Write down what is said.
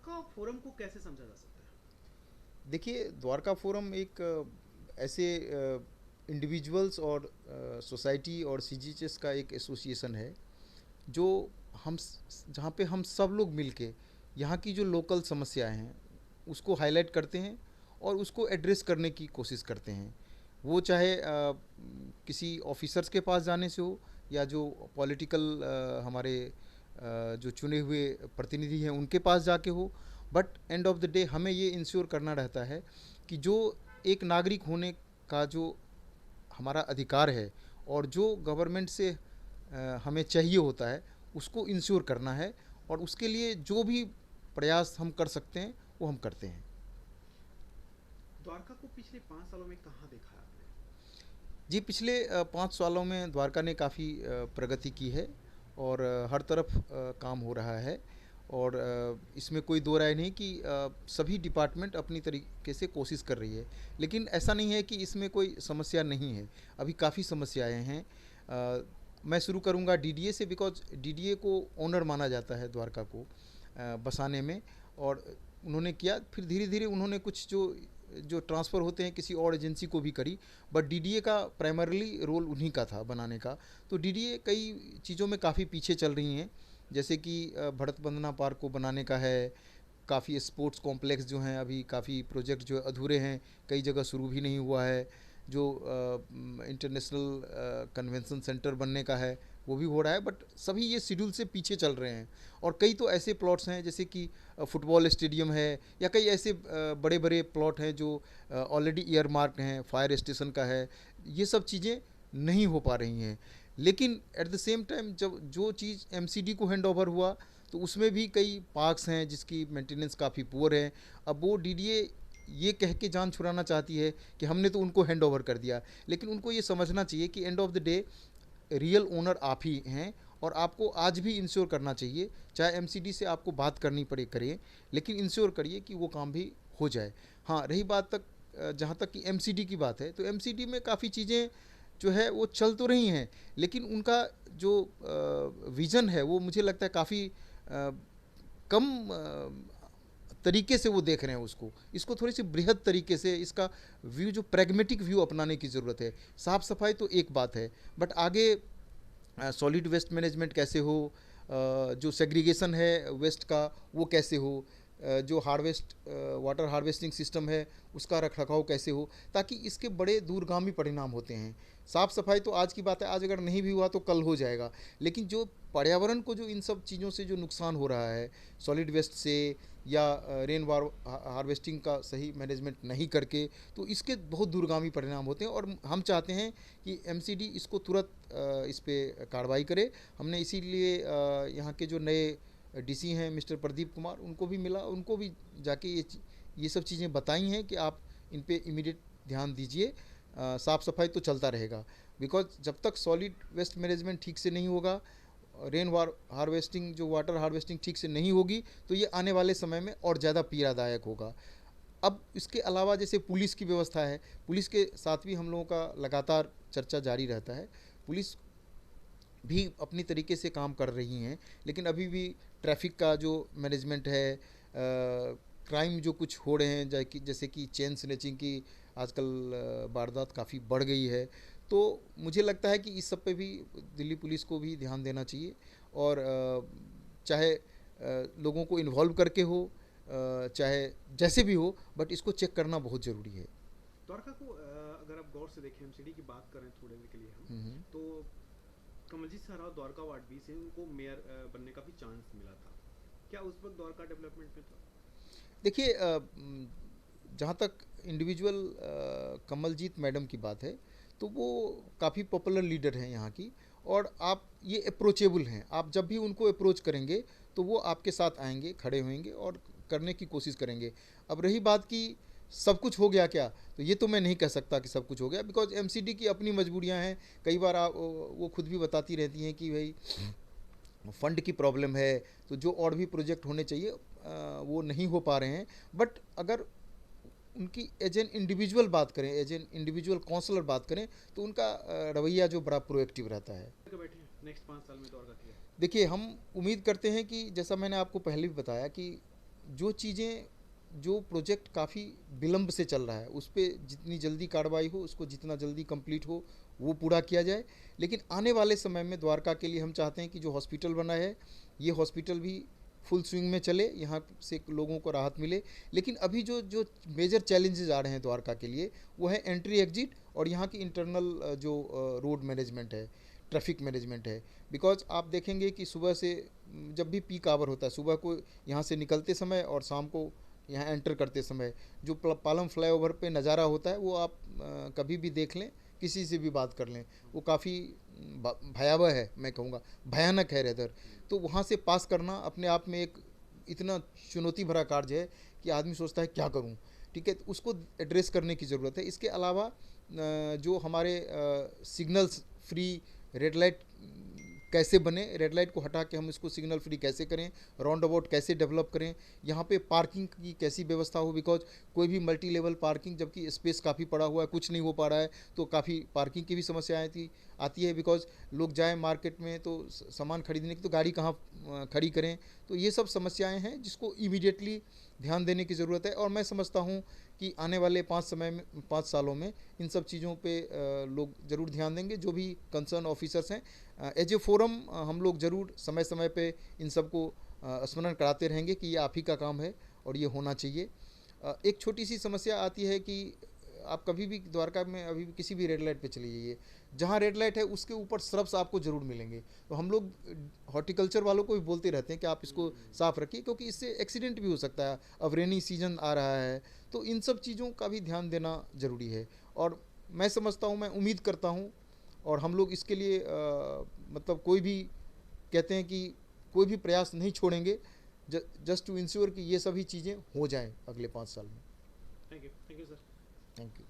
Dwarka forum को कैसे समझा जा सकता है? देखिए, द्वारका फोरम एक ऐसे इंडिविजुअल्स और सोसाइटी और सीजीएचएस का एक एसोसिएशन है जो जहाँ पे हम सब लोग मिलके यहाँ की जो लोकल समस्याएं हैं उसको हाईलाइट करते हैं और उसको एड्रेस करने की कोशिश करते हैं। वो चाहे किसी ऑफिसर्स के पास जाने से हो या जो पॉलिटिकल हमारे जो चुने हुए प्रतिनिधि हैं उनके पास जाके हो। But end of the day हमें ये इंश्योर करना रहता है कि जो एक नागरिक होने का जो हमारा अधिकार है और जो गवर्नमेंट से हमें चाहिए होता है उसको इंश्योर करना है, और उसके लिए जो भी प्रयास हम कर सकते हैं वो हम करते हैं। द्वारका को पिछले 5 सालों में कहाँ देखा है आपने? जी, पिछले 5 सालों में द्वारका ने काफ़ी प्रगति की है और हर तरफ काम हो रहा है। और इसमें कोई दो राय नहीं कि सभी डिपार्टमेंट अपनी तरीके से कोशिश कर रही है। लेकिन ऐसा नहीं है कि इसमें कोई समस्या नहीं है, अभी काफ़ी समस्याएं हैं। मैं शुरू करूंगा डीडीए से, बिकॉज डीडीए को ओनर माना जाता है द्वारका को बसाने में। और उन्होंने किया, फिर धीरे धीरे उन्होंने कुछ जो जो ट्रांसफ़र होते हैं किसी और एजेंसी को भी करी। बट डीडीए का प्राइमरली रोल उन्हीं का था बनाने का। तो डीडीए कई चीज़ों में काफ़ी पीछे चल रही हैं, जैसे कि भरत बंदना पार्क को बनाने का है। काफ़ी स्पोर्ट्स कॉम्प्लेक्स जो हैं अभी काफ़ी प्रोजेक्ट जो अधूरे हैं, कई जगह शुरू भी नहीं हुआ है। जो इंटरनेशनल कन्वेंशन सेंटर बनने का है वो भी हो रहा है, बट सभी ये शेड्यूल से पीछे चल रहे हैं। और कई तो ऐसे प्लॉट्स हैं जैसे कि फुटबॉल स्टेडियम है या कई ऐसे बड़े बड़े प्लॉट हैं जो ऑलरेडी ईयर मार्क हैं, फायर स्टेशन का है। ये सब चीज़ें नहीं हो पा रही हैं। लेकिन एट द सेम टाइम जब जो चीज़ एमसीडी को हैंड ओवर हुआ तो उसमें भी कई पार्क्स हैं जिसकी मेंटेनेंस काफ़ी पुअर है। अब वो डीडीए ये कह के जान छुड़ाना चाहती है कि हमने तो उनको हैंड ओवर कर दिया, लेकिन उनको ये समझना चाहिए कि end of the day real owner आप ही हैं। और आपको आज भी इंश्योर करना चाहिए, चाहे एमसीडी से आपको बात करनी पड़े करिए, लेकिन इंश्योर करिए कि वो काम भी हो जाए। हाँ, रही बात तक जहाँ तक कि एमसीडी की बात है, तो एमसीडी में काफ़ी चीज़ें जो है वो चल तो रही हैं, लेकिन उनका जो विज़न है वो मुझे लगता है काफ़ी कम तरीके से वो देख रहे हैं उसको। इसको थोड़ी सी बृहद तरीके से इसका व्यू, जो प्रैग्मेटिक व्यू अपनाने की ज़रूरत है। साफ़ सफाई तो एक बात है, बट आगे सॉलिड वेस्ट मैनेजमेंट कैसे हो, जो सेग्रीगेशन है वेस्ट का वो कैसे हो, जो हार्वेस्ट वाटर हार्वेस्टिंग सिस्टम है उसका रखरखाव कैसे हो, ताकि इसके बड़े दूरगामी परिणाम होते हैं। साफ़ सफाई तो आज की बात है, आज अगर नहीं भी हुआ तो कल हो जाएगा, लेकिन जो पर्यावरण को जो इन सब चीज़ों से जो नुकसान हो रहा है सॉलिड वेस्ट से या रेन वार हार्वेस्टिंग का सही मैनेजमेंट नहीं करके, तो इसके बहुत दूरगामी परिणाम होते हैं। और हम चाहते हैं कि एमसीडी इसको तुरंत इस पर कार्रवाई करे। हमने इसीलिए यहाँ के जो नए डीसी हैं मिस्टर प्रदीप कुमार, उनको भी मिला, उनको भी जाके ये सब चीज़ें बताई हैं कि आप इन पे इमीडिएट ध्यान दीजिए। साफ़ सफाई तो चलता रहेगा, बिकॉज जब तक सॉलिड वेस्ट मैनेजमेंट ठीक से नहीं होगा, रेन वार हार्वेस्टिंग जो वाटर हार्वेस्टिंग ठीक से नहीं होगी, तो ये आने वाले समय में और ज़्यादा पीड़ादायक होगा। अब इसके अलावा जैसे पुलिस की व्यवस्था है, पुलिस के साथ भी हम लोगों का लगातार चर्चा जारी रहता है। पुलिस भी अपनी तरीके से काम कर रही हैं, लेकिन अभी भी ट्रैफिक का जो मैनेजमेंट है, क्राइम जो कुछ हो रहे हैं जैसे कि चेन स्नैचिंग की आजकल वारदात काफ़ी बढ़ गई है। तो मुझे लगता है कि इस सब पे भी दिल्ली पुलिस को भी ध्यान देना चाहिए। और चाहे लोगों को इन्वॉल्व करके हो, चाहे जैसे भी हो, बट इसको चेक करना बहुत ज़रूरी है। द्वारका को अगर आप गौर से देखें, एमसीडी की बात करें थोड़े देर के लिए हम, हम्म। तो कमलजीत सराव द्वारका वार्ड 20 से उनको मेयर बनने का भी चांस मिला था। क्या उस वक्त द्वारका डेवलपमेंट में था? देखिए, जहाँ तक इंडिविजुअल कमलजीत मैडम की बात है, तो वो काफ़ी पॉपुलर लीडर हैं यहाँ की। और आप ये अप्रोचेबल हैं, आप जब भी उनको अप्रोच करेंगे तो वो आपके साथ आएंगे, खड़े होंगे और करने की कोशिश करेंगे। अब रही बात कि सब कुछ हो गया क्या, तो ये तो मैं नहीं कह सकता कि सब कुछ हो गया, बिकॉज एमसीडी की अपनी मजबूरियां हैं। कई बार वो खुद भी बताती रहती हैं कि भाई फंड की प्रॉब्लम है, तो जो और भी प्रोजेक्ट होने चाहिए वो नहीं हो पा रहे हैं। बट अगर उनकी एज एन इंडिविजुअल बात करें, एज एन इंडिविजुअल काउंसलर बात करें, तो उनका रवैया जो बड़ा प्रोएक्टिव रहता है। बैठे नेक्स्ट 5 साल में द्वारका किया। देखिए, हम उम्मीद करते हैं कि जैसा मैंने आपको पहले भी बताया कि जो चीज़ें जो प्रोजेक्ट काफ़ी विलंब से चल रहा है उस पर जितनी जल्दी कार्रवाई हो, उसको जितना जल्दी कंप्लीट हो वो पूरा किया जाए। लेकिन आने वाले समय में द्वारका के लिए हम चाहते हैं कि जो हॉस्पिटल बना है ये हॉस्पिटल भी फुल स्विंग में चले, यहाँ से लोगों को राहत मिले। लेकिन अभी जो जो मेजर चैलेंजेस आ रहे हैं द्वारका के लिए वो है एंट्री एग्जिट और यहाँ की इंटरनल जो रोड मैनेजमेंट है, ट्रैफिक मैनेजमेंट है। बिकॉज आप देखेंगे कि सुबह से जब भी पीक आवर होता है, सुबह को यहाँ से निकलते समय और शाम को यहाँ एंटर करते समय जो पालम फ्लाईओवर पे नज़ारा होता है वो आप कभी भी देख लें, किसी से भी बात कर लें, वो काफ़ी भयावह है, मैं कहूँगा भयानक है रेदर। तो वहाँ से पास करना अपने आप में एक इतना चुनौती भरा कार्य है कि आदमी सोचता है क्या करूँ। ठीक है, तो उसको एड्रेस करने की ज़रूरत है। इसके अलावा जो हमारे सिग्नल्स फ्री रेड लाइट कैसे बने, रेड लाइट को हटा के हम इसको सिग्नल फ्री कैसे करें, राउंड अबाउट कैसे डेवलप करें, यहाँ पे पार्किंग की कैसी व्यवस्था हो। बिकॉज कोई भी मल्टी लेवल पार्किंग, जबकि स्पेस काफ़ी पड़ा हुआ है, कुछ नहीं हो पा रहा है, तो काफ़ी पार्किंग की भी समस्या आती है। बिकॉज लोग जाएँ मार्केट में तो सामान खरीदने की तो गाड़ी कहाँ खड़ी करें। तो ये सब समस्याएँ हैं जिसको इमीडिएटली ध्यान देने की ज़रूरत है। और मैं समझता हूँ कि आने वाले 5 सालों में इन सब चीज़ों पे लोग ज़रूर ध्यान देंगे, जो भी कंसर्न ऑफिसर्स हैं। एज ए फोरम हम लोग ज़रूर समय समय पे इन सबको स्मरण कराते रहेंगे कि ये आप ही का काम है और ये होना चाहिए। एक छोटी सी समस्या आती है कि आप कभी भी द्वारका में अभी भी किसी भी रेड लाइट पे चले जाइए, जहाँ रेड लाइट है उसके ऊपर श्रब्स आपको ज़रूर मिलेंगे। तो हम लोग हॉर्टिकल्चर वालों को भी बोलते रहते हैं कि आप इसको साफ़ रखिए, क्योंकि इससे एक्सीडेंट भी हो सकता है। अब रेनी सीजन आ रहा है, तो इन सब चीज़ों का भी ध्यान देना ज़रूरी है। और मैं समझता हूँ, मैं उम्मीद करता हूँ और हम लोग इसके लिए मतलब कोई भी कहते हैं कि कोई भी प्रयास नहीं छोड़ेंगे जस्ट टू इंश्योर कि ये सभी चीज़ें हो जाएं अगले 5 साल में। Thank you sir. Thank you.